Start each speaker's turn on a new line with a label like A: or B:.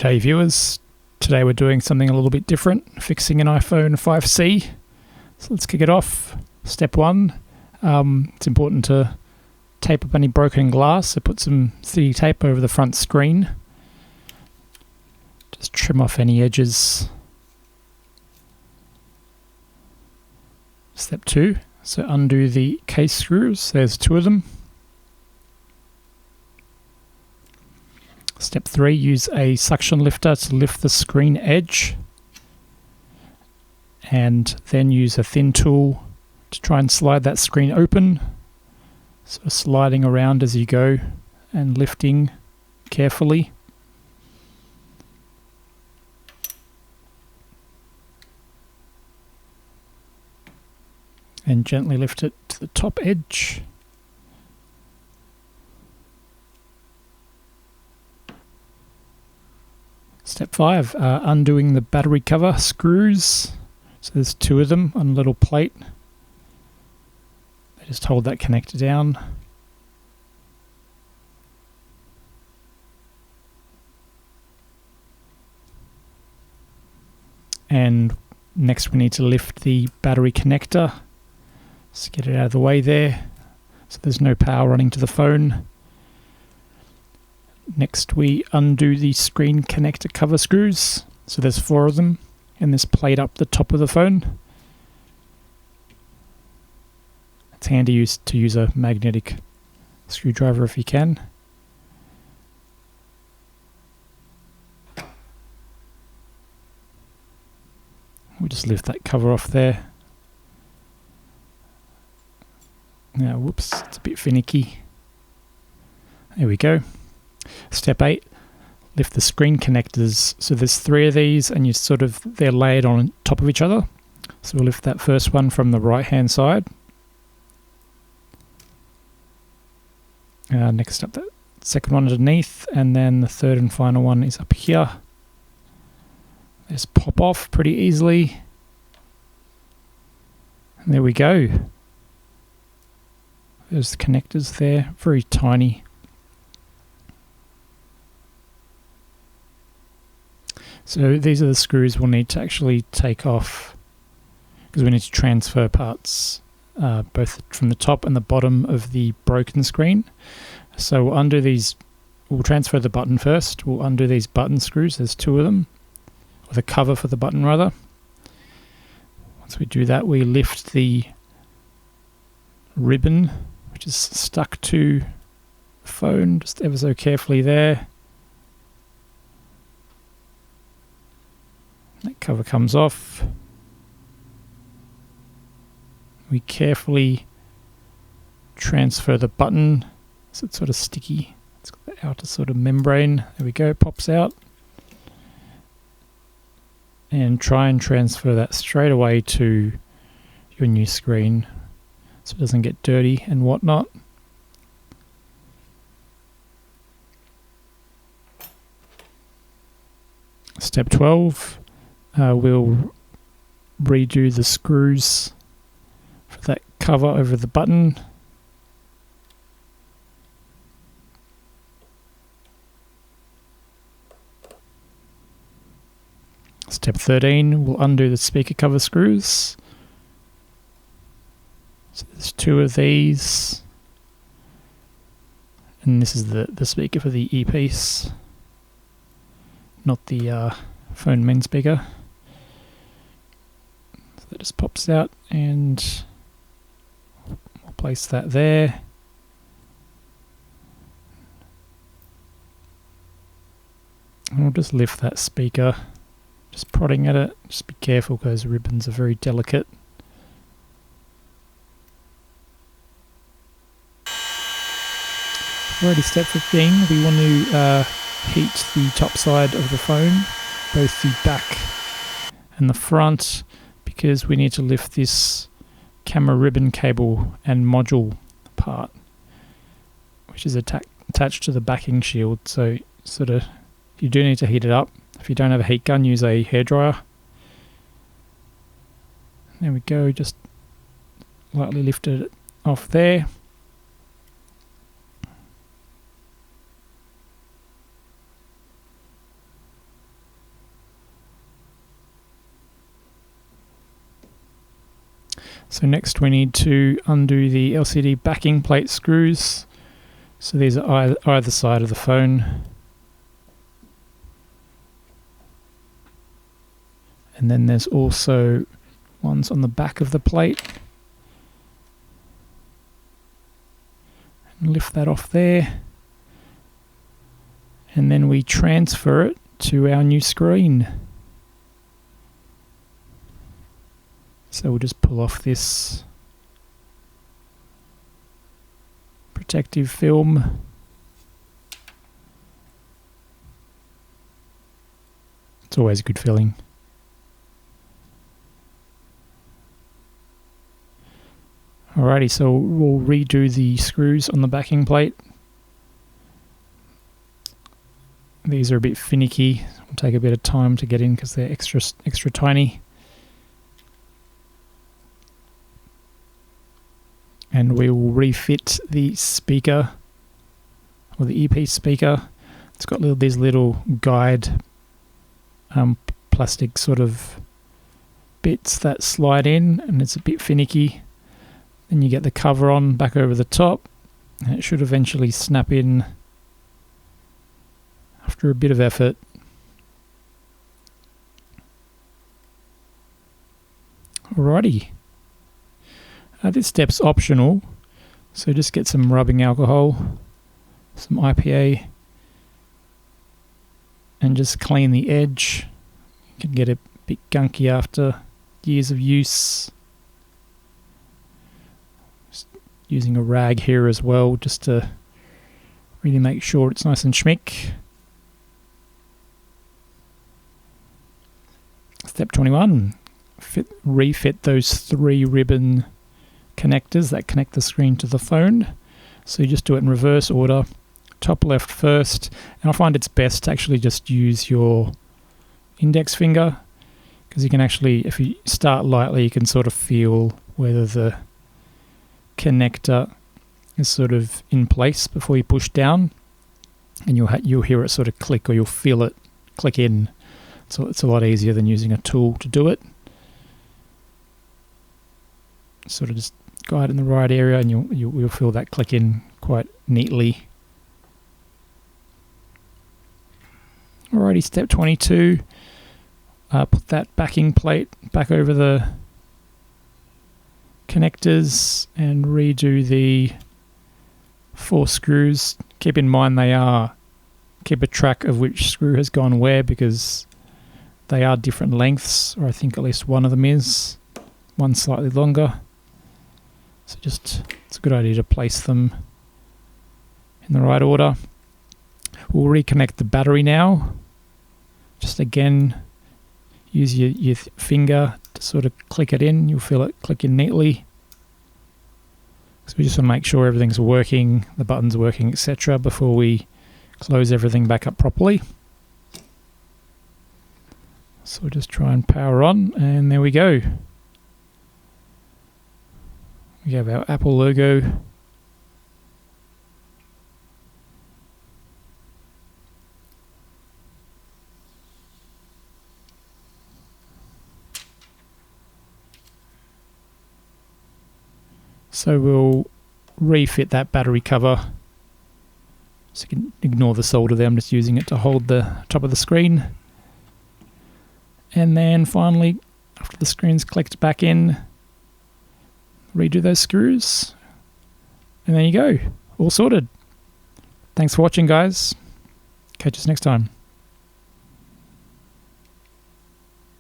A: G'day viewers, today we're doing something a little bit different, fixing an iPhone 5C. So let's kick it off. Step 1, it's important to tape up any broken glass, so put some sticky tape over the front screen. Just trim off any edges. Step 2, so undo the case screws, there's 2 of them. Step 3, use a suction lifter to lift the screen edge, and then use a thin tool to try and slide that screen open, sort of sliding around as you go and lifting carefully. And gently lift it to the top edge. Step 5, undoing the battery cover screws. So there's 2 of them on a little plate. They just hold that connector down. And next we need to lift the battery connector. Just get it out of the way there, so there's no power running to the phone. Next we undo the screen connector cover screws. So there's 4 of them, and this plate up the top of the phone. It's handy to use a magnetic screwdriver if you can. We'll just lift that cover off there. Now, whoops, it's a bit finicky. There we go. Step 8, lift the screen connectors. So there's 3 of these, and they're layered on top of each other. So we'll lift that first one from the right hand side. Next up, the second one underneath, and then the third and final one is up here. They just pop off pretty easily. And there we go. There's the connectors there, very tiny. So these are the screws we'll need to actually take off, because we need to transfer parts both from the top and the bottom of the broken screen. So we'll undo these, we'll transfer the button first. We'll undo these button screws, there's 2 of them, or the cover for the button rather. Once we do that, we lift the ribbon which is stuck to the phone just ever so carefully there. That cover comes off. We carefully transfer the button, so it's sort of sticky. It's got the outer sort of membrane. There we go, pops out. And try and transfer that straight away to your new screen, so it doesn't get dirty and whatnot. Step 12, we'll redo the screws for that cover over the button. Step 13, we'll undo the speaker cover screws. So there's 2 of these, and this is the speaker for the earpiece, not the phone main speaker. So that just pops out, and we'll place that there. And we'll just lift that speaker, just prodding at it. Just be careful because those ribbons are very delicate. Alrighty, step 15, we want to heat the top side of the phone, both the back and the front, because we need to lift this camera ribbon cable and module part, which is attached to the backing shield. So you do need to heat it up. If you don't have a heat gun, use a hairdryer. There we go, just lightly lifted it off there. So next we need to undo the LCD backing plate screws. So these are either side of the phone. And then there's also ones on the back of the plate. And lift that off there. And then we transfer it to our new screen. So we'll just pull off this protective film. It's always a good feeling. Alrighty, so we'll redo the screws on the backing plate. These are a bit finicky. It'll take a bit of time to get in because they're extra tiny. And we will refit the speaker, or the earpiece speaker. It's got these little guide plastic sort of bits that slide in, and it's a bit finicky. Then you get the cover on back over the top, and it should eventually snap in after a bit of effort. Alrighty. This step's optional, so just get some rubbing alcohol, some IPA, and just clean the edge. You can get a bit gunky after years of use. Just using a rag here as well, just to really make sure it's nice and schmick. Step 21, refit those 3 ribbon connectors that connect the screen to the phone. So you just do it in reverse order, top left first, and I find it's best to actually just use your index finger, because you can actually, if you start lightly, you can sort of feel whether the connector is sort of in place before you push down, and you'll hear it sort of click, or you'll feel it click in. So it's a lot easier than using a tool to do it. Sort of just guide in the right area, and you'll feel that click in quite neatly. Alrighty, step 22. Put that backing plate back over the connectors and redo the 4 screws. Keep in mind keep a track of which screw has gone where, because they are different lengths, or I think at least one of them is. One slightly longer. So it's a good idea to place them in the right order. We'll reconnect the battery now. Just again, use your finger to sort of click it in. You'll feel it click in neatly. So we just want to make sure everything's working, the button's working, etc. before we close everything back up properly. So we'll just try and power on, and there we go. We have our Apple logo. So we'll refit that battery cover. So you can ignore the solder there, I'm just using it to hold the top of the screen. And then finally, after the screen's clicked back in, redo those screws, and there you go, all sorted. Thanks for watching, guys. Catch us next time.